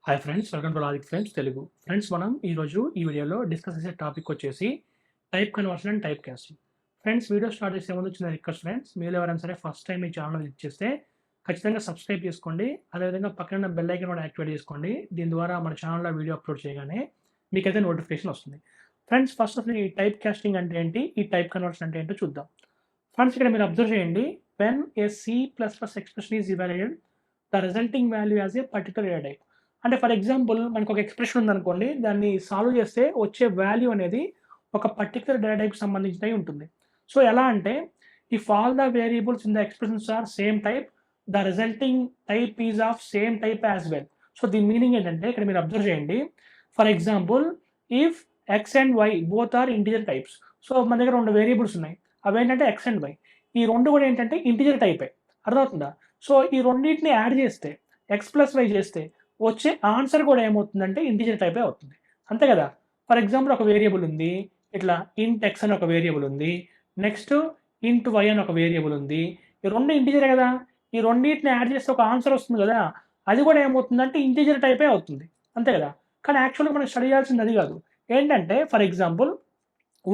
Hi friends, welcome to logic friends Telugu. Friends, మనం ఈరోజు ఈ వీడియోలో డిస్కస్ చేసే టాపిక్ వచ్చేసి type conversion and type casting. Friends, video start చేసే ముందు చిన్న రిక్వెస్ట్ ఫ్రెండ్స్, మీరు ఎవరైనా సరే ఫస్ట్ టైం ఈ ఛానల్ విజిట్ చేస్తే ఖచ్చితంగా సబ్స్క్రైబ్ చేసుకోండి. అదేవిధంగా పక్కన ఉన్న బెల్ ఐకాన్ కూడా యాక్టివేట్ చేసుకోండి. దీని ద్వారా మన ఛానల్లో వీడియో అప్లోడ్ చేయగానే మీకైతే నోటిఫికేషన్ వస్తుంది. ఫ్రెండ్స్, ఫస్ట్ ఆఫ్ ఈ టైప్ కాస్టింగ్ అంటే ఏంటి, ఈ టైప్ కన్వర్షన్ అంటే ఏంటో చూద్దాం. ఫ్రెండ్స్, ఇక్కడ మీరు అబ్జర్వ్ చేయండి. When a C++ expression is evaluated the resulting value as a particular data type. అంటే ఫర్ ఎగ్జాంపుల్ మనకు ఒక ఎక్స్ప్రెషన్ ఉందనుకోండి, దాన్ని సాల్వ్ చేస్తే వచ్చే వాల్యూ అనేది ఒక పర్టికులర్ డేటా టైప్కి సంబంధించినవి ఉంటుంది. సో ఎలా అంటే, if all the variables in the expressions are same type, the resulting type is of same type as well. So దీని మీనింగ్ ఏంటంటే, ఇక్కడ మీరు అబ్జర్వ్ చేయండి. For example, if x and y both are integer types. So మన దగ్గర రెండు variables ఉన్నాయి, అవేంటంటే ఎక్స్ అండ్ వై. ఈ రెండు కూడా ఏంటంటే ఇంటిజర్ టైపే. అర్థమవుతుందా? సో ఈ రెండింటిని యాడ్ చేస్తే, ఎక్స్ ప్లస్ వై చేస్తే వచ్చే ఆన్సర్ కూడా ఏమవుతుందంటే ఇంటిజర్ టైపే అవుతుంది. అంతే కదా? ఫర్ ఎగ్జాంపుల్, ఒక వేరియబుల్ ఉంది, ఇట్లా ఇంట్ ఎక్స్ అని ఒక వేరియబుల్ ఉంది, నెక్స్ట్ ఇంట్ వై అని ఒక వేరియబుల్ ఉంది. ఈ రెండు ఇంటిజరే కదా, ఈ రెండింటిని యాడ్ చేస్తే ఒక ఆన్సర్ వస్తుంది కదా, అది కూడా ఏమవుతుందంటే ఇంటిజర్ టైపే అవుతుంది. అంతే కదా? కానీ యాక్చువల్గా మనం స్టడీ చేయాల్సింది అది కాదు. ఏంటంటే, for example,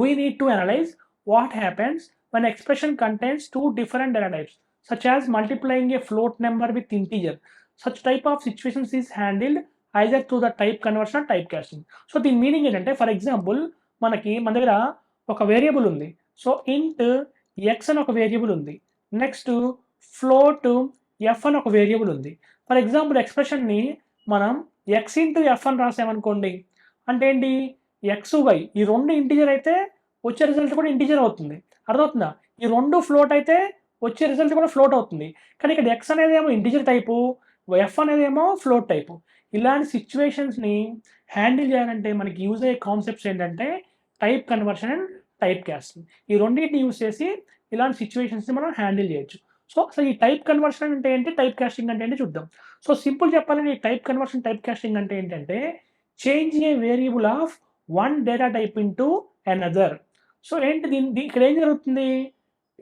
we need to analyse what happens when expression contains two different data types, such as multiplying a float number with integer. Such type of situations is handled either through the type conversion or typecasting. So దీని meaning ఏంటంటే, for example, మన దగ్గర ఒక variable ఉంది. So ఇంట్ X అని ఒక variable ఉంది, నెక్స్ట్ ఫ్లోట్ ఎఫ్ అని ఒక వేరియబుల్ ఉంది. ఫర్ ఎగ్జాంపుల్, ఎక్స్ప్రెషన్ని మనం ఎక్స్ ఇంటూ ఎఫ్ అని రాసామనుకోండి, అంటే ఏంటి, ఎక్స్ వై ఈ రెండు ఇంటిజర్ అయితే వచ్చే రిజల్ట్ కూడా ఇంటిజర్ అవుతుంది. అర్థమవుతుందా? ఈ రెండు ఫ్లోట్ అయితే వచ్చే రిజల్ట్ కూడా ఫ్లోట్ అవుతుంది. కానీ ఇక్కడ ఎక్స్ అనేది ఏమో ఇంటిజర్ టైపు, ఎఫ్ అనేది ఏమో ఫ్లోట్ టైపు. ఇలాంటి సిచ్యువేషన్స్ని హ్యాండిల్ చేయాలంటే మనకి యూజ్ అయ్యే కాన్సెప్ట్స్ ఏంటంటే type conversion and type casting. ఈ రెండింటిని యూజ్ చేసి ఇలాంటి సిచ్యువేషన్స్ని మనం హ్యాండిల్ చేయొచ్చు. సో అసలు ఈ టైప్ కన్వర్షన్ అంటే ఏంటి, టైప్ కాస్టింగ్ అంటే ఏంటి చూద్దాం. సో సింపుల్ చెప్పాలంటే, ఈ టైప్ కన్వర్షన్, టైప్ కాస్టింగ్ అంటే ఏంటంటే changing A variable of one data type into another. So ఏంటి ఇక్కడ ఏం జరుగుతుంది,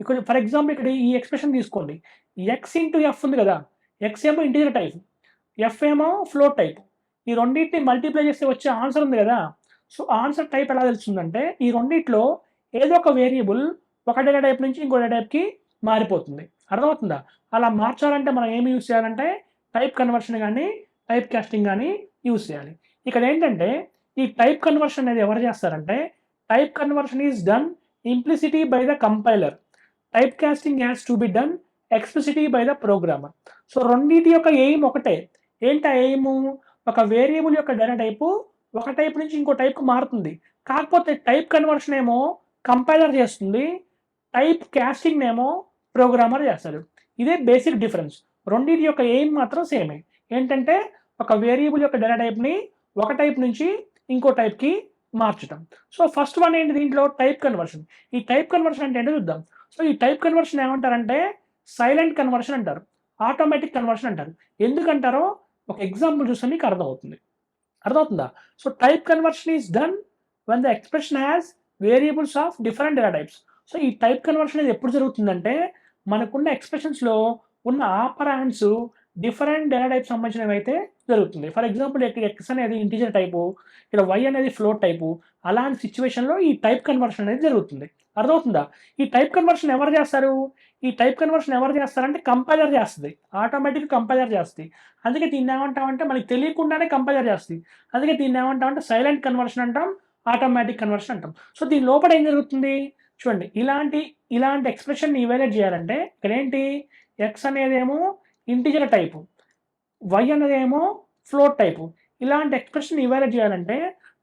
ఇక్కడ ఫర్ ఎగ్జాంపుల్ ఇక్కడ ఈ ఎక్స్ప్రెషన్ తీసుకోండి. ఎక్స్ ఇంటూ ఎఫ్ ఉంది కదా, ఎక్స్ ఏమో ఇంటీజర్ టైప్, ఎఫ్ ఏమో ఫ్లోట్ టైప్. ఈ రెండింటిని మల్టిప్లై చేస్తే వచ్చే ఆన్సర్ ఉంది కదా. సో ఆన్సర్ టైప్ ఎలా తెలుస్తుందంటే, ఈ రెండింటిలో ఏదో ఒక వేరియబుల్ ఒక డేటా టైప్ నుంచి ఇంకో డేటా టైప్కి మారిపోతుంది. అర్థమవుతుందా? అలా మార్చాలంటే మనం ఏమి యూజ్ చేయాలంటే టైప్ కన్వర్షన్ కానీ టైప్ కాస్టింగ్ కానీ యూజ్ చేయాలి. ఇక్కడ ఏంటంటే, ఈ టైప్ కన్వర్షన్ అనేది ఎవరు చేస్తారంటే, type conversion is done implicitly by the compiler. Typecasting has to be done explicitly by the programmer. So రెండింటి యొక్క ఎయిమ్ ఒకటే. ఏంటి ఆ ఎయిమ్? ఒక వేరియబుల్ యొక్క డేటా టైపు ఒక టైప్ నుంచి ఇంకో టైప్కి మారుతుంది. కాకపోతే టైప్ కన్వర్షన్ ఏమో కంపైలర్ చేస్తుంది, టైప్ కాస్టింగ్ ఏమో ప్రోగ్రామర్ చేస్తాడు. ఇదే బేసిక్ డిఫరెన్స్. రెండింటి యొక్క ఎయిమ్ మాత్రం సేమే. ఏంటంటే ఒక వేరియబుల్ యొక్క డేటా టైప్ని ఒక టైప్ నుంచి ఇంకో టైప్కి మార్చడం. సో ఫస్ట్ వన్ ఏంటి దీంట్లో, టైప్ కన్వర్షన్. ఈ టైప్ కన్వర్షన్ అంటే ఏంటో చూద్దాం. సో ఈ టైప్ కన్వర్షన్ ఏమంటారంటే సైలెంట్ కన్వర్షన్ అంటారు, ఆటోమేటిక్ కన్వర్షన్ అంటారు. ఎందుకంటారో ఒక ఎగ్జాంపుల్ చూస్తే మీకు అర్థమవుతుందా? So type conversion is done when the expression has variables of different data types. So ఈ టైప్ కన్వర్షన్ అనేది ఎప్పుడు జరుగుతుందంటే, మనకున్న ఎక్స్ప్రెషన్స్లో ఉన్న ఆపరాండ్స్ డిఫరెంట్ డేటా టైప్ సంబంధించినవి అయితే జరుగుతుంది. ఫర్ ఎగ్జాంపుల్, ఇక్కడ ఎక్స్ అనేది ఇంటిజర్ టైపు, ఇక్కడ వై అనేది ఫ్లోట్ టైపు. అలాంటి సిచ్యువేషన్లో ఈ టైప్ కన్వర్షన్ అనేది జరుగుతుంది. అర్థమవుతుందా? ఈ టైప్ కన్వర్షన్ ఎవరు చేస్తారు? అంటే కంపైలర్ చేస్తుంది, ఆటోమేటిక్ కంపైలర్ చేస్తుంది. అందుకే దీన్ని ఏమంటామంటే, మనకి తెలియకుండానే కంపైలర్ చేస్తుంది. అందుకే దీన్ని ఏమంటామంటే సైలెంట్ కన్వర్షన్ అంటాం, ఆటోమేటిక్ కన్వర్షన్ అంటాం. సో దీని లోపల ఏం జరుగుతుంది చూడండి. ఇలాంటి ఎక్స్ప్రెషన్ని ఇవాల్యుయేట్ చేయాలంటే ఇక్కడ ఏంటి, ఎక్స్ అనేదేమో ఇంటిజర్ టైపు, వై అనేదేమో ఫ్లోట్ టైపు. ఇలాంటి ఎక్స్ప్రెషన్ ఇవాల్యుయేట్ చేయాలంటే,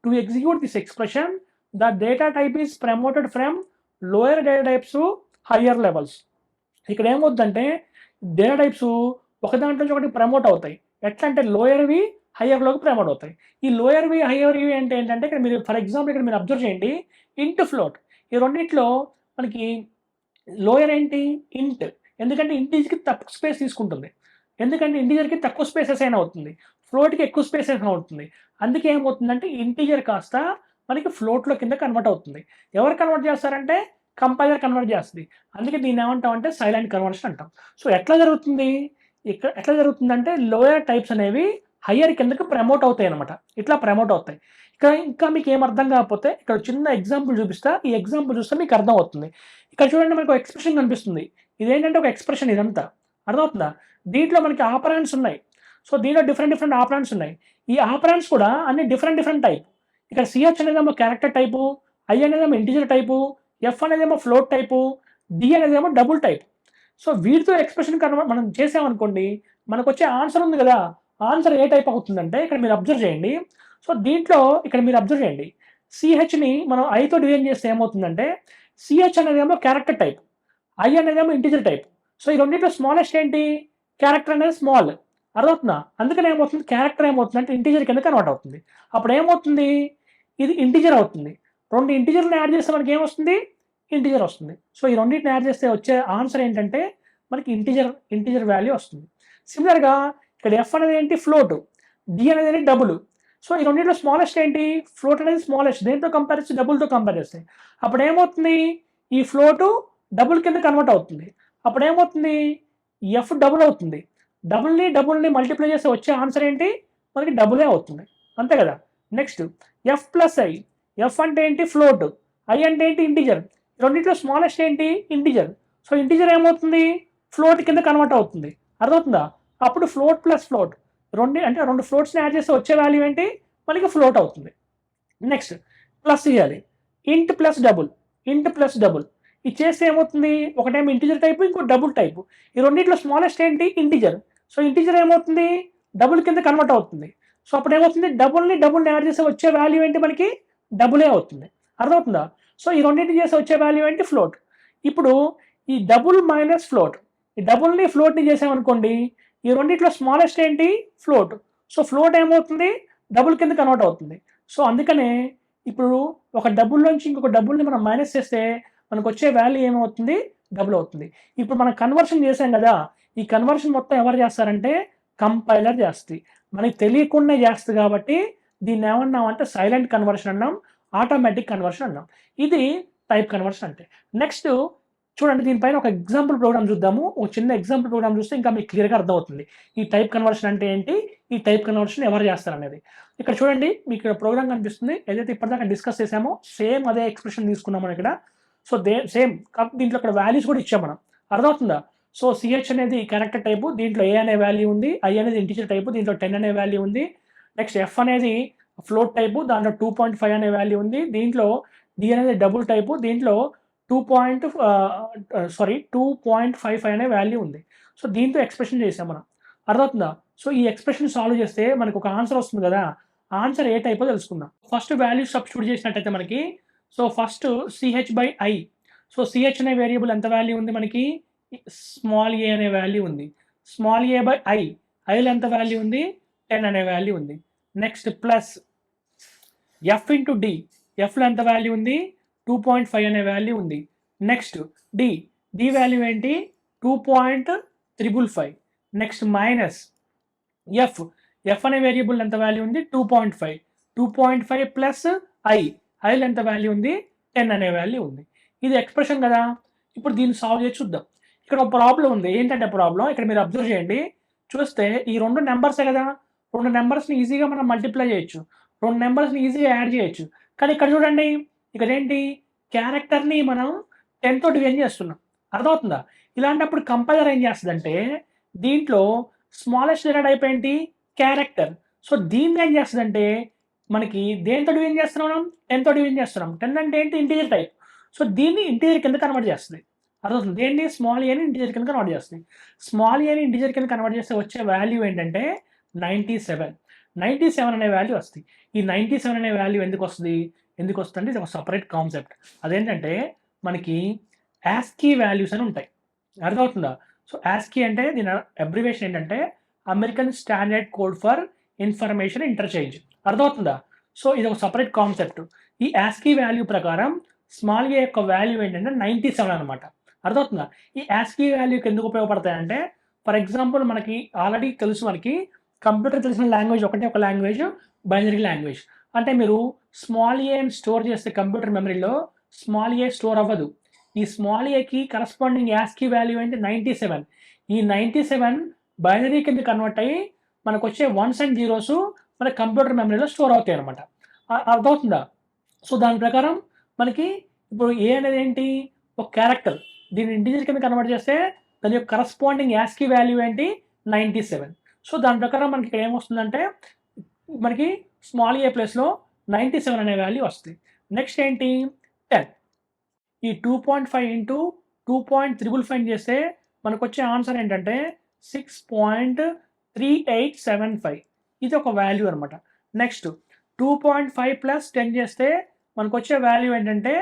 to execute this expression the data type is promoted from lower data types to higher levels. ఇక్కడ ఏమవుతుందంటే డేటా టైప్స్ ఒక దాంట్లో నుంచి ఒకటి ప్రమోట్ అవుతాయి. ఎట్లా అంటే లోయర్వి హయ్యర్లోకి ప్రమోట్ అవుతాయి. ఈ లోయర్వి హయ్యర్వి అంటే ఏంటంటే, ఇక్కడ మీరు ఫర్ ఎగ్జాంపుల్ ఇక్కడ మీరు అబ్జర్వ్ చేయండి, ఇంట్ ఫ్లోట్. ఈ రెండింటిలో మనకి లోయర్ ఏంటి, ఇంట్. ఎందుకంటే ఇంటీజర్కి తక్కువ స్పేస్ తీసుకుంటుంది, ఎందుకంటే ఇంటీజర్కి తక్కువ స్పేసెస్ అయినా అవుతుంది, ఫ్లోట్కి ఎక్కువ స్పేస్ అయినా అవుతుంది. అందుకే ఏమవుతుందంటే ఇంటీజర్ కాస్త మనకి ఫ్లోట్లో కింద కన్వర్ట్ అవుతుంది. ఎవరు కన్వర్ట్ చేస్తారంటే కంపైలర్ కన్వర్ట్ చేస్తుంది. అందుకే దీన్ని ఏమంటామంటే సైలెంట్ కన్వర్షన్ అంటాం. సో ఎట్లా జరుగుతుందంటే లోయర్ టైప్స్ అనేవి హయ్యర్ కిందకి ప్రమోట్ అవుతాయి అనమాట. ఇట్లా ప్రమోట్ అవుతాయి. ఇంకా మీకు ఏం అర్థం కాకపోతే ఇక్కడ చిన్న ఎగ్జాంపుల్ చూపిస్తా. ఈ ఎగ్జాంపుల్ చూస్తే మీకు అర్థమవుతుంది. ఇక్కడ చూడండి మనకు ఎక్స్‌ప్రెషన్ కనిపిస్తుంది. ఇదేంటంటే ఒక ఎక్స్‌ప్రెషన్ ఇదంతా. అర్థమవుతుందా? దీంట్లో మనకి ఆపరాండ్స్ ఉన్నాయి. సో, దీంట్లో డిఫరెంట్ ఆపరాండ్స్ ఉన్నాయి. ఈ ఆపరాండ్స్ కూడా అన్ని డిఫరెంట్ టైప్. ఇక్కడ సీహెచ్ అనేదేమో క్యారెక్టర్ టైపు, ఐ అనేదేమో ఇంటిజర్ టైపు, ఎఫ్ అనేదేమో ఫ్లోట్ టైపు, డి అనేదేమో డబుల్ టైప్. సో, వీటితో ఎక్స్‌ప్రెషన్ మనం చేసామనుకోండి, మనకొచ్చే ఆన్సర్ ఉంది కదా! ఆన్సర్ ఏ టైప్ అవుతుందంటే ఇక్కడ మీరు అబ్జర్వ్ చేయండి. సో, దీంట్లో ఇక్కడ మీరు అబ్జర్వ్ చేయండి. సీహెచ్‌ని మనం ఐతో డివైడ్ చేస్తే ఏమవుతుందంటే, సీహెచ్ అనేదేమో క్యారెక్టర్ టైప్, ఐ అనేదేమో ఇంటిజర్ టైప్. సో, ఈ రెండిట్లో స్మాలెస్ట్ ఏంటి? క్యారెక్టర్ అనేది స్మాల్. అర్థమవుతుందా? అందుకని ఏమవుతుంది క్యారెక్టర్ ఏమవుతుందంటే ఇంటిజర్ కింద కన్వర్ట్ అవుతుంది. అప్పుడు ఏమవుతుంది? ఇది ఇంటిజర్ అవుతుంది. 2 ఇంటిజర్‌ని యాడ్ చేస్తే మనకి ఏమొస్తుంది? ఇంటిజర్ వస్తుంది. సో, ఈ రెండిటిని యాడ్ చేస్తే వచ్చే ఆన్సర్ ఏంటంటే మనకి ఇంటిజర్ వాల్యూ వస్తుంది. సిమిలర్‌గా ఇక్కడ ఎఫ్ అనేది ఏంటి? ఫ్లోట్. డి అనేది డబుల్. సో, ఈ రెండిట్లో స్మాలెస్ట్ ఏంటి? ఫ్లోట్ అనేది స్మాలెస్ట్. దేనితో కంపేర్ చేస్తే డబుల్‌తో కంపేర్ చేస్తే. అప్పుడు ఏమవుతుంది? ఈ ఫ్లోటు డబుల్ కింద కన్వర్ట్ అవుతుంది. అప్పుడు ఏమవుతుంది? ఎఫ్ డబుల్ అవుతుంది. డబుల్‌ని మల్టిప్లై చేస్తే వచ్చే ఆన్సర్ ఏంటి? మనకి డబులే అవుతుంది. అంతే కదా! Next F plus I. F అంటే ఏంటి? ఫ్లోట్. ఐ అంటే ఏంటి? ఇంటిజర్. రెండిట్లో స్మాలెస్ట్ ఏంటి? ఇంటిజర్. సో, ఇంటిజర్ ఏమవుతుంది? ఫ్లోట్ కింద కన్వర్ట్ అవుతుంది. అర్థమవుతుందా? అప్పుడు ఫ్లోట్ ప్లస్ ఫ్లోట్. అంటే 2 ఫ్లోట్స్‌ని యాడ్ చేస్తే వచ్చే వాల్యూ ఏంటి? మనకి ఫ్లోట్ అవుతుంది. నెక్స్ట్ ప్లస్ చేయాలి. ఇంట్ ప్లస్ డబుల్. ఇది చేస్తే ఏమవుతుంది? ఒకటేమో ఇంటిజర్ టైపు, ఇంకోటి డబుల్ టైపు. ఈ రెండిట్లో స్మాలెస్ట్ ఏంటి? ఇంటిజర్. సో, ఇంటిజర్ ఏమవుతుంది? డబుల్ కింద కన్వర్ట్ అవుతుంది. సో, అప్పుడేమవుతుంది? డబుల్‌ని యాడ్ చేస్తే వచ్చే వాల్యూ ఏంటి మనకి? డబులే అవుతుంది. అర్థమవుతుందా? సో, ఈ రెండిటిని చేస్తే వచ్చే వాల్యూ ఏంటి? ఫ్లోట్. ఇప్పుడు ఈ డబుల్ మైనస్ ఫ్లోట్. ఈ ఫ్లోట్‌ని చేసామనుకోండి, ఈ రెండిట్లో స్మాలెస్ట్ ఏంటి? ఫ్లోట్. సో, ఫ్లోట్ ఏమవుతుంది? డబుల్ కింద కన్వర్ట్ అవుతుంది. సో, అందుకనే ఇప్పుడు ఒక డబుల్‌లోంచి ఇంకొక డబుల్‌ని మనం మైనస్ చేస్తే మనకొచ్చే వాల్యూ ఏమవుతుంది? డబుల్ అవుతుంది. ఇప్పుడు మనం కన్వర్షన్ చేసాం కదా! ఈ కన్వర్షన్ మొత్తం ఎవరు చేస్తారంటే కంపైలర్ చేస్తది. మనకి తెలియకుండా చేస్తది కాబట్టి దీన్నేమన్నామంటే సైలెంట్ కన్వర్షన్ అన్నాం. ఆటోమేటిక్ కన్వర్షన్ అన్నాం. ఇది టైప్ కన్వర్షన్ అంటే. నెక్స్ట్ చూడండి దీనిపైన ఒక ఎగ్జాంపుల్ ప్రోగ్రామ్ చూద్దాము. ఒక చిన్న ఎగ్జాంపుల్ ప్రోగ్రామ్ చూస్తే ఇంకా మీకు క్లియర్‌గా అర్థమవుతుంది. ఈ టైప్ కన్వర్షన్ అంటే ఏంటి? ఈ టైప్ కన్వర్షన్ ఎవరు చేస్తారనేది. ఇక్కడ చూడండి మీకు ఇక్కడ ప్రోగ్రామ్ కనిపిస్తుంది. ఏదైతే ఇప్పటిదాకా డిస్కస్ చేసామో సేమ్ అదే ఎక్స్‌ప్రెషన్ తీసుకున్నాం మనం ఇక్కడ. సో, సేమ్ కాకపోతే దీంట్లో ఇక్కడ వాల్యూస్ కూడా ఇచ్చాం మనం. అర్థమవుతుందా? సో, సీహెచ్ అనేది క్యారెక్టర్ టైపు. దీంట్లో ఏ అనే వాల్యూ ఉంది. ఐ అనేది ఇంటిజర్ టైపు. దీంట్లో 10 అనే వాల్యూ ఉంది. నెక్స్ట్ ఎఫ్ అనేది ఫ్లోట్ టైపు. దాంట్లో 2.5 అనే వాల్యూ ఉంది. దీంట్లో డి అనేది డబుల్ టైపు. దీంట్లో 2.55 అనే వాల్యూ ఉంది. సో, దీంతో ఎక్స్‌ప్రెషన్ చేసాం మనం. అర్థమవుతుందా? సో, ఈ ఎక్స్‌ప్రెషన్ సాల్వ్ చేస్తే మనకు ఒక ఆన్సర్ వస్తుంది కదా! ఆన్సర్ ఏ టైపో తెలుసుకుందాం. ఫస్ట్ వాల్యూ సబ్స్టిట్యూట్ చేసినట్టయితే మనకి so, first ch by i. So, ch అనే వేరియబుల్ ఎంత వాల్యూ ఉంది మనకి? స్మాల్ ఏ అనే వాల్యూ ఉంది. Small a by i. ఐలో ఎంత వాల్యూ ఉంది? 10 అనే వాల్యూ ఉంది. Next plus f into d. ఎఫ్‌లో ఎంత వాల్యూ ఉంది? 2.5 అనే వాల్యూ ఉంది. Next D. డి వాల్యూ ఏంటి? 2.555. Next minus F. ఎఫ్ అనే వేరియబుల్ ఎంత వాల్యూ ఉంది? 2.5. 2.5 ప్లస్ ఐ. ఐలో ఎంత వాల్యూ ఉంది? 10 అనే వాల్యూ ఉంది. ఇది ఎక్స్‌ప్రెషన్ కదా! ఇప్పుడు దీన్ని సాల్వ్ చేసి చూద్దాం. ఇక్కడ ఒక ప్రాబ్లమ్ ఉంది. ఏంటంటే ప్రాబ్లమ్ ఇక్కడ మీరు అబ్జర్వ్ చేయండి. చూస్తే ఈ 2 నంబర్సే కదా! 2 నంబర్స్‌ని ఈజీగా మనం మల్టిప్లై చేయొచ్చు. 2 నంబర్స్‌ని ఈజీగా యాడ్ చేయొచ్చు. కానీ ఇక్కడ చూడండి. ఇక్కడేంటి? క్యారెక్టర్‌ని మనం 10తో డివైడ్ చేస్తున్నాం. అర్థమవుతుందా? ఇలాంటప్పుడు కంపైలర్ ఏం చేస్తదంటే దీంట్లో స్మాలెస్ట్ లెటర్ టైప్ ఏంటి? క్యారెక్టర్. సో, దీన్ని ఏం చేస్తదంటే మనకి దేనితో డివైడ్ చేస్తున్నాం మనం? 10తో డివైడ్ చేస్తున్నాం. 10 అంటే ఏంటి? Integer type. సో, దీన్ని ఇంటిజర్ కింద కన్వర్ట్ చేస్తది. అర్థమవుతుంది. దేన్ని? స్మాల్ ఏని ఇంటిజర్ కింద కన్వర్ట్ చేస్తది. స్మాల్ ఏని ఇంటిజర్ కింద కన్వర్ట్ చేస్తే వచ్చే వాల్యూ ఏంటంటే 97. 97 అనే వాల్యూ వస్తది. ఈ 97 అనే వాల్యూ ఎందుకొస్తదంటే ఇది ఒక సెపరేట్ కాన్సెప్ట్. అదేంటంటే మనకి యాస్కీ వాల్యూస్ అని ఉంటాయి. అర్థమవుతుందా? సో, యాస్కీ అంటే దీని అబ్రివియేషన్ ఏంటంటే American standard code for information interchange. అర్థమవుతుందా? సో, ఇది ఒక సెపరేట్ కాన్సెప్ట్. ఈ యాస్కీ వాల్యూ ప్రకారం స్మాల్ ఏ యొక్క వాల్యూ ఏంటంటే 97 అనమాట. అర్థమవుతుందా? ఈ యాస్కీ వాల్యూకి ఎందుకు ఉపయోగపడతాయంటే ఫర్ ఎగ్జాంపుల్ మనకి ఆల్రెడీ తెలుసు మనకి కంప్యూటర్ తెలిసిన లాంగ్వేజ్ ఒకటే ఒక లాంగ్వేజ్ బైనరీ లాంగ్వేజ్. అంటే మీరు స్మాల్ ఏని స్టోర్ చేస్తే కంప్యూటర్ మెమరీలో స్మాల్ ఏ స్టోర్ అవ్వదు. ఈ స్మాల్ ఏకి కరస్పాండింగ్ యాస్కీ వాల్యూ ఏంటి? 97. ఈ 97 బైనరీ కింద కన్వర్ట్ అయ్యి మనకు వచ్చే వన్స్ అండ్ జీరోస్ మన కంప్యూటర్ మెమరీలో స్టోర్ అవుతాయి అనమాట. అర్థమవుతుందా? సో దాని ప్రకారం మనకి ఇప్పుడు ఏ అనేది ఏంటి, ఒక క్యారెక్టర్. దీన్ని ఇంటిజర్ కింద కన్వర్ట్ చేస్తే దాని యొక్క కరస్పాండింగ్ యాస్కీ వాల్యూ ఏంటి, 97. సో దాని ప్రకారం మనకి ఇక్కడ ఏమొస్తుందంటే మనకి స్మాల్ ఏ ప్లేస్లో 97 అనే వాల్యూ వస్తుంది. నెక్స్ట్ ఏంటి, 10. ఈ 2.5 ఇంటూ 2.555 చేస్తే మనకు వచ్చే ఆన్సర్ ఏంటంటే 6.3875. ఇది ఒక వాల్యూ అనమాట. నెక్స్ట్ 2.5 ప్లస్ 10 చేస్తే మనకు వచ్చే వాల్యూ ఏంటంటే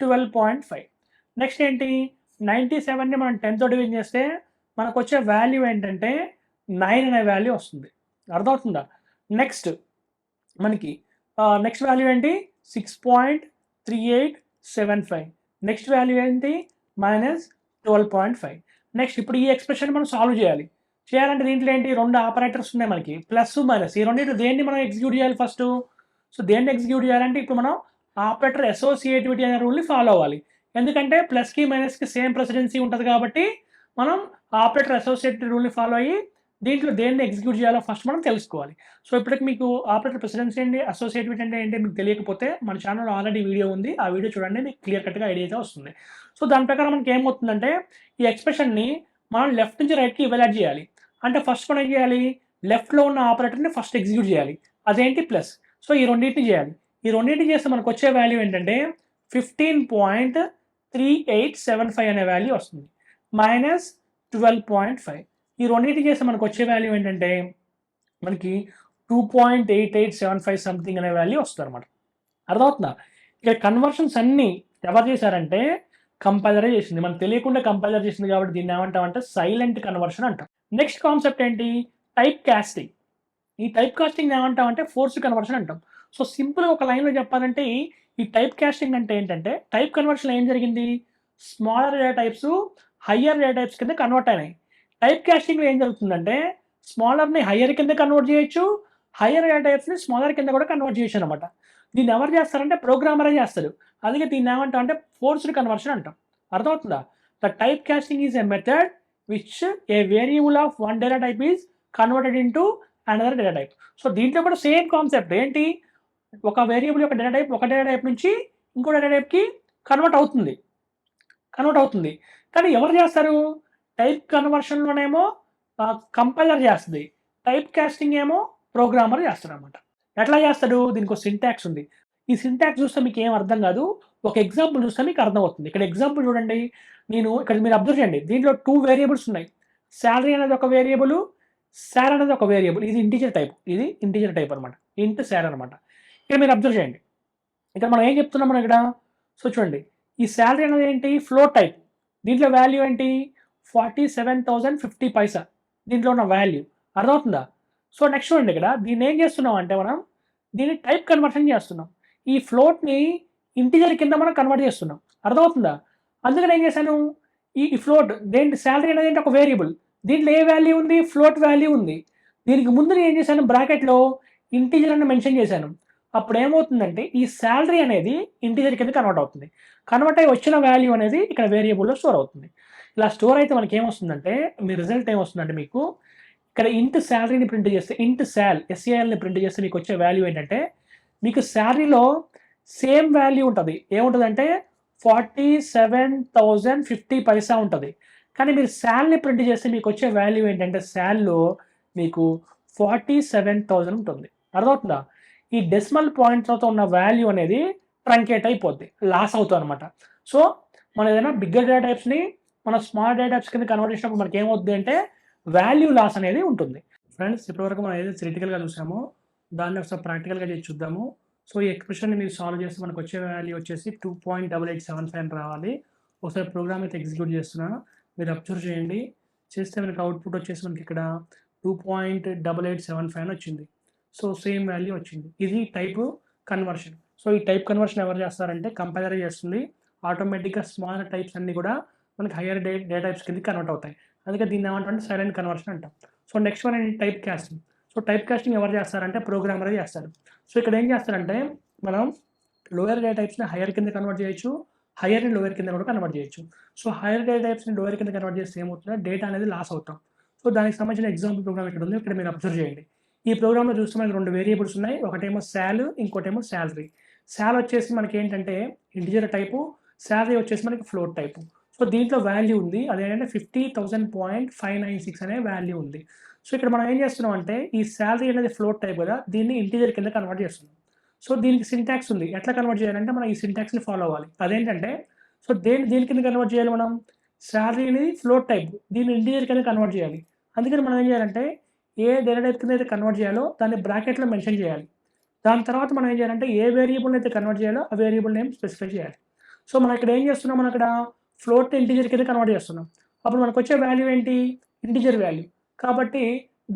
12.5. నెక్స్ట్ ఏంటి, 97ని మనం 10తో డివిజన్ చేస్తే మనకు వచ్చే వాల్యూ ఏంటంటే 9 అనే వాల్యూ వస్తుంది. అర్థమవుతుందా? నెక్స్ట్ మనకి నెక్స్ట్ వాల్యూ ఏంటి, 6.3875. నెక్స్ట్ వాల్యూ ఏంటి, -12.5. నెక్స్ట్ ఇప్పుడు ఈ ఎక్స్ప్రెషన్ మనం సాల్వ్ చేయాలంటే దీంట్లో ఏంటి, 2 ఆపరేటర్స్ ఉన్నాయి మనకి, ప్లస్ మైనస్. ఈ రెండింటిలో దేన్ని మనం ఎగ్జిక్యూట్ చేయాలి ఫస్ట్? సో దేన్ని ఎగ్జిక్యూట్ చేయాలంటే ఇప్పుడు మనం ఆపరేటర్ అసోసియేటివిటీ అనే రూల్ని ఫాలో అవ్వాలి. ఎందుకంటే ప్లస్కి మైనస్కి సేమ్ ప్రెసిడెన్సీ ఉంటుంది కాబట్టి మనం ఆపరేటర్ అసోసియేటివిటీ రూల్ని ఫాలో అయ్యి దీంట్లో దేన్ని ఎగ్జిక్యూట్ చేయాలో ఫస్ట్ మనం తెలుసుకోవాలి. సో ఇప్పటికి మీకు ఆపరేటర్ ప్రెసిడెన్సీ ఏంటి, అసోసియేటివిటీ అంటే ఏంటి మీకు తెలియకపోతే మన ఛానల్లో ఆల్రెడీ వీడియో ఉంది, ఆ వీడియో చూడండి, మీకు క్లియర్ కట్గా ఐడియా అయితే వస్తుంది. సో దాని ప్రకారం మనకి ఏమవుతుందంటే ఈ ఎక్స్ప్రెషన్ని మనం లెఫ్ట్ నుంచి రైట్కి ఇవాల్యుయేట్ చేయాలి. అంటే ఫస్ట్ మనం ఏం చేయాలి, లెఫ్ట్లో ఉన్న ఆపరేటర్ని ఫస్ట్ ఎగ్జిక్యూట్ చేయాలి, అదేంటి ప్లస్. సో ఈ రెండింటిని చేయాలి. ఈ రెండింటిని చేస్తే మనకు వచ్చే వాల్యూ ఏంటంటే 15.3875 అనే వాల్యూ వస్తుంది, -12.5. ఈ రెండింటిని చేస్తే మనకు వచ్చే వాల్యూ ఏంటంటే మనకి 2.8875 సంథింగ్ అనే వాల్యూ వస్తుంది అనమాట. అర్థమవుతుందా? ఇక్కడ కన్వర్షన్స్ అన్నీ ఎవరు చేశారంటే కంపైలరే చేసింది, మనకు తెలియకుండా కంపైలర్ చేసింది కాబట్టి దీన్ని ఏమంటామంటే సైలెంట్ కన్వర్షన్ అంటాం. నెక్స్ట్ కాన్సెప్ట్ ఏంటి, టైప్ కాస్టింగ్. ఈ టైప్ కాస్టింగ్ ఏమంటామంటే ఫోర్స్డ్ కన్వర్షన్ అంటాం. సో సింపుల్గా ఒక లైన్లో చెప్పాలంటే ఈ టైప్ కాస్టింగ్ అంటే ఏంటంటే టైప్ కన్వర్షన్ ఏం జరిగింది, smaller data types higher data types కింద కన్వర్ట్ అయినాయి. టైప్ కాస్టింగ్లో ఏం జరుగుతుందంటే స్మాలర్ని హయ్యర్ కింద కన్వర్ట్ చేయొచ్చు, హయ్యర్ డేటా టైప్స్ని స్మాలర్ కింద కూడా కన్వర్ట్ చేయొచ్చు అనమాట. దీన్ని ఎవరు చేస్తారంటే ప్రోగ్రామరే చేస్తారు. అందుకే దీన్ని ఏమంటాం అంటే ఫోర్స్డ్ కన్వర్షన్ అంటాం. అర్థమవుతుందా? The type casting is a method which a variable of one data type is converted into another data type. So దీంట్లో కూడా సేమ్ కాన్సెప్ట్ ఏంటి, ఒక వేరియబుల్ యొక్క డేటా టైప్ ఒక డేటా టైప్ నుంచి ఇంకో డేటా టైప్కి కన్వర్ట్ అవుతుంది. కానీ ఎవరు చేస్తారు, టైప్ కన్వర్షన్లోనేమో కంపైలర్ చేస్తుంది, టైప్ కాస్టింగ్ ఏమో ప్రోగ్రామర్ చేస్తాడు అనమాట. ఎట్లా చేస్తాడు, దీనికి ఒక సింటాక్స్ ఉంది. ఈ సింటాక్స్ చూస్తే మీకు ఏం అర్థం కాదు, ఒక ఎగ్జాంపుల్ చూస్తే మీకు అర్థమవుతుంది. ఇక్కడ ఎగ్జాంపుల్ చూడండి, ఇక్కడ మీరు అబ్జర్వ్ చేయండి, దీంట్లో 2 వేరియబుల్స్ ఉన్నాయి. శాలరీ అనేది ఒక వేరియబుల్, శార్ అనేది ఒక వేరియబుల్. ఇది ఇంటీజర్ టైప్ అనమాట, ఇంట్ శార్ అనమాట. ఇక్కడ మీరు అబ్జర్వ్ చేయండి, ఇక్కడ మనం ఏం చెప్తున్నాం మనం ఇక్కడ. సో చూడండి, ఈ శాలరీ అనేది ఏంటి, ఫ్లోట్ టైప్. దీంట్లో వాల్యూ ఏంటి, 47,050 దీంట్లో ఉన్న వాల్యూ. అర్థమవుతుందా? సో నెక్స్ట్ చూడండి, ఇక్కడ దీన్ని ఏం చేస్తున్నాం అంటే మనం దీన్ని టైప్ కన్వర్షన్ చేస్తున్నాం. ఈ ఫ్లోట్ని ఇంటీజర్ కింద మనం కన్వర్ట్ చేస్తున్నాం. అర్థమవుతుందా? అందుకని ఏం చేశాను, ఈ ఫ్లోట్ దేంటి శాలరీ అనేది ఏంటి ఒక వేరియబుల్, దీంట్లో ఏ వాల్యూ ఉంది, ఫ్లోట్ వాల్యూ ఉంది. దీనికి ముందు నేను ఏం చేశాను, బ్రాకెట్లో ఇంటీజర్ అని మెన్షన్ చేశాను. అప్పుడు ఏమవుతుందంటే ఈ శాలరీ అనేది ఇంటీజర్ కింద కన్వర్ట్ అవుతుంది. కన్వర్ట్ అయ్యి వచ్చిన వాల్యూ అనేది ఇక్కడ వేరియబుల్లో స్టోర్ అవుతుంది. ఇలా స్టోర్ అయితే మనకి ఏమొస్తుందంటే మీ రిజల్ట్ ఏమొస్తుందంటే మీకు ఇక్కడ ఇంట్ శాలరీని ప్రింట్ చేస్తే, ఇంట్ ఎస్ఏఎల్ని ప్రింట్ చేస్తే మీకు వచ్చే వాల్యూ ఏంటంటే మీకు శాలరీలో సేమ్ వాల్యూ ఉంటుంది. ఏముంటుందంటే 47,050 ఉంటుంది. కానీ మీరు శాల్ని ప్రింట్ చేస్తే మీకు వచ్చే వాల్యూ ఏంటంటే శాల్లో మీకు 47,000 ఉంటుంది. అర్థమవుతుందా? ఈ డెసిమల్ పాయింట్స్తో ఉన్న వాల్యూ అనేది ట్రంకేట్ అయిపోద్ది, లాస్ అవుతుంది అనమాట. సో మనం ఏదైనా బిగ్గర్ డేటా టైప్స్ని మన స్మాల్ డేటా టైప్స్ కింద కన్వర్ట్ చేసినప్పుడు మనకి ఏమవుతుంది అంటే వాల్యూ లాస్ అనేది ఉంటుంది. ఫ్రెండ్స్, ఇప్పటివరకు మనం ఏదైతే థియరిటికల్గా చూసామో దాన్ని ఒకసారి ప్రాక్టికల్గా చేసి చూద్దాము. సో ఈ ఎక్స్ప్రెషన్ని మీరు సాల్వ్ చేస్తే మనకు వచ్చే వాల్యూ వచ్చేసి 2.8875 రావాలి. ఒకసారి ప్రోగ్రామ్ అయితే ఎగ్జిక్యూట్ చేస్తున్నాను, మీరు అబ్జర్వ్ చేయండి. చేస్తే మనకి అవుట్పుట్ వచ్చేసి మనకి ఇక్కడ 2.8875 వచ్చింది. సో సేమ్ వాల్యూ వచ్చింది. ఇది టైప్ కన్వర్షన్. సో ఈ టైప్ కన్వర్షన్ ఎవరు చేస్తారంటే కంపైలర్ చేస్తుంది. ఆటోమేటిక్గా స్మాల్ టైప్స్ అన్నీ కూడా మనకి హయ్యర్ డేటా టైప్స్ కింద కన్వర్ట్ అవుతాయి. అందుకే దీన్ని ఏమంటారంటే సైలెంట్ కన్వర్షన్ అంటాం. సో నెక్స్ట్ వన్ ఏంటి, type casting. So type casting ఎవరు చేస్తారంటే ప్రోగ్రామరే చేస్తారు. సో ఇక్కడ ఏం చేస్తారంటే మనం లోయర్ డేటా టైప్స్ని హయ్యర్ కింద కన్వర్ట్ చేయొచ్చు, హయ్యర్ని లోయర్ కింద కూడా కన్వర్ట్ చేయొచ్చు. సో హయ్యర్ డేటా టైప్స్ని లోయర్ కింద కన్వర్ట్ చేస్తే ఏమవుతుందో డేటా అనేది లాస్ అవుతాం. సో దానికి సంబంధించిన ఎగ్జాంపుల్ ప్రోగ్రామ్ ఇక్కడ ఉంది. ఇక్కడ మీరు అబ్జర్వ్ చేయండి. ఈ ప్రోగ్రామ్‌లో చూస్తే మనకి 2 వేరియబుల్స్ ఉన్నాయి. ఒకటేమో సాల్, ఇంకోటేమో సాలరీ. సాల్ వచ్చేసి మనకేంటంటే ఇంటిజర్ టైపు, సాలరీ వచ్చేసి మనకి ఫ్లోట్ టైపు. సో దీంట్లో వాల్యూ ఉంది. అదేంటంటే 50,000.596 అనే వాల్యూ ఉంది. సో ఇక్కడ మనం ఏం చేస్తున్నాం అంటే ఈ సాలరీ అనేది ఫ్లోట్ టైప్ కదా! దీన్ని ఇంటిజర్ కింద కన్వర్ట్ చేస్తున్నాం. సో దీనికి సింటాక్స్ ఉంది. ఎట్లా కన్వర్ట్ చేయాలంటే మనం ఈ సింటాక్స్‌ని ఫాలో అవ్వాలి. అదేంటంటే సో దేని కింద కన్వర్ట్ చేయాలి మనం? సాలరీ అనేది ఫ్లోట్ టైప్. దీన్ని ఇంటిజర్ కింద కన్వర్ట్ చేయాలి. అందుకని మనం ఏం చేయాలంటే ఏ డేటా టైప్ కింద అయితే కన్వర్ట్ చేయాలో దాన్ని బ్రాకెట్‌లో మెన్షన్ చేయాలి. దాని తర్వాత మనం ఏం చేయాలంటే ఏ వేరియబుల్‌ని అయితే కన్వర్ట్ చేయాలో ఆ వేరియబుల్ నేమ్ స్పెసిఫై చేయాలి. సో మనం ఇక్కడ ఏం చేస్తున్నాం? మనం అక్కడ ఫ్లోట్‌ని ఇంటిజర్ కింద కన్వర్ట్ చేస్తున్నాం. అప్పుడు మనకొచ్చే వాల్యూ ఏంటి? Integer value. కాబట్టి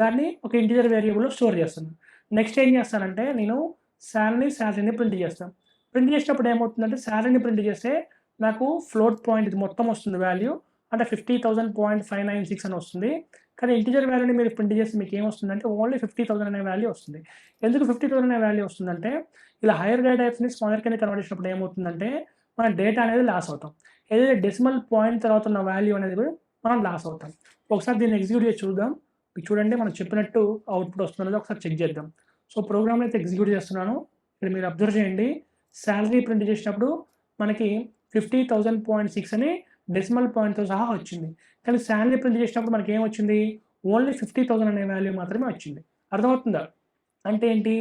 దాన్ని ఒక ఇంటిజర్ వేరియబుల్‌లో స్టోర్ చేస్తున్నాను. నెక్స్ట్ ఏం చేస్తానంటే నేను సాలరీని ప్రింట్ చేస్తాను. ప్రింట్ చేసినప్పుడు ఏమవుతుందంటే సాలరీని ప్రింట్ చేస్తే నాకు ఫ్లోట్ పాయింట్ ఇది మొత్తం వస్తుంది వాల్యూ. అంటే 50,000.596 అని వస్తుంది. కానీ ఇంటిజర్ వాల్యూని మీరు ప్రింట్ చేస్తే మీకు ఏమొస్తుందంటే ఓన్లీ 50,000 అనే వాల్యూ వస్తుంది. ఎందుకు 50,000 అనే వాల్యూ వస్తుందంటే ఇలా హైయర్ డేటా టైప్స్‌ని స్మాలర్ కింద కన్వర్ట్ చేసినప్పుడు ఏమవుతుందంటే మన డేటా అనేది లాస్ అవుతాం. ఏదైతే డెసిమల్ పాయింట్ తర్వాత ఉన్న వాల్యూ అనేది కూడా మనం లాస్ అవుతాం. ఒకసారి దీన్ని ఎగ్జిక్యూట్ చేసి చూద్దాం. మీకు చూడండి మనం చెప్పినట్టు అవుట్‌పుట్ వస్తుందో ఒకసారి చెక్ చేద్దాం. సో ప్రోగ్రామ్‌ని అయితే ఎగ్జిక్యూట్ చేస్తున్నాను. ఇక్కడ మీరు అబ్జర్వ్ చేయండి. సాలరీ ప్రింట్ చేసినప్పుడు మనకి 50,000.6 అని డెసిమల్ పాయింట్‌తో సహా వచ్చింది. కానీ సాలరీ ప్రింట్ చేసినప్పుడు మనకేమొచ్చింది? ఓన్లీ 50,000 అనే వాల్యూ మాత్రమే వచ్చింది. అర్థమవుతుందా? అంటే ఏంటి?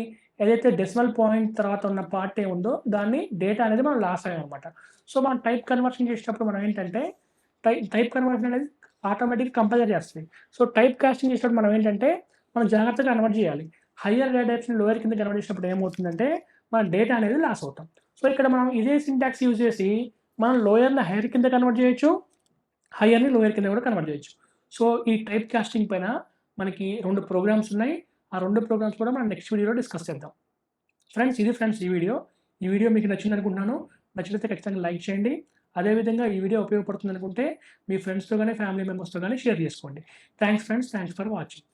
ఏదైతే డెసిమల్ పాయింట్ తర్వాత ఉన్న పార్ట్ ఏముందో దాన్ని డేటా అనేది మనం లాస్ అయ్యామనమాట. సో మనం టైప్ కన్వర్షన్ చేసేటప్పుడు మనం ఏంటంటే టైప్ కన్వర్షన్ అనేది ఆటోమేటిక్‌గా కంపైలర్ చేస్తది. సో టైప్ కాస్టింగ్ చేసేటప్పుడు మనం ఏంటంటే మనం జాగ్రత్తగా కన్వర్ట్ చేయాలి. హైయర్ డేటా టైప్స్‌ని లోయర్ కింద కన్వర్ట్ చేసినప్పుడు ఏమవుతుందంటే మన డేటా అనేది లాస్ అవుతాం. సో ఇక్కడ మనం ఇదే సింటాక్స్ యూజ్ చేసి మనం లోయర్‌ని హైయర్ కింద కన్వర్ట్ చేయొచ్చు. హైయర్‌ని లోయర్ కింద కూడా కన్వర్ట్ చేయొచ్చు. సో ఈ టైప్ కాస్టింగ్ పైన మనకి 2 ప్రోగ్రామ్స్ ఉన్నాయి. ఆ 2 ప్రోగ్రామ్స్ కూడా మనం నెక్స్ట్ వీడియోలో డిస్కస్ చేద్దాం. ఫ్రెండ్స్ ఈ వీడియో. ఈ వీడియో మీకు నచ్చిందనుకుంటున్నాను. నచ్చినట్లయితే ఖచ్చితంగా లైక్ చేయండి. అదేవిధంగా ఈ వీడియో ఉపయోగపడుతుందనుకుంటే మీ ఫ్రెండ్స్‌తో గాని, ఫ్యామిలీ మెంబర్స్‌తో గాని షేర్ చేసుకోండి. Thanks friends. Thanks for watching.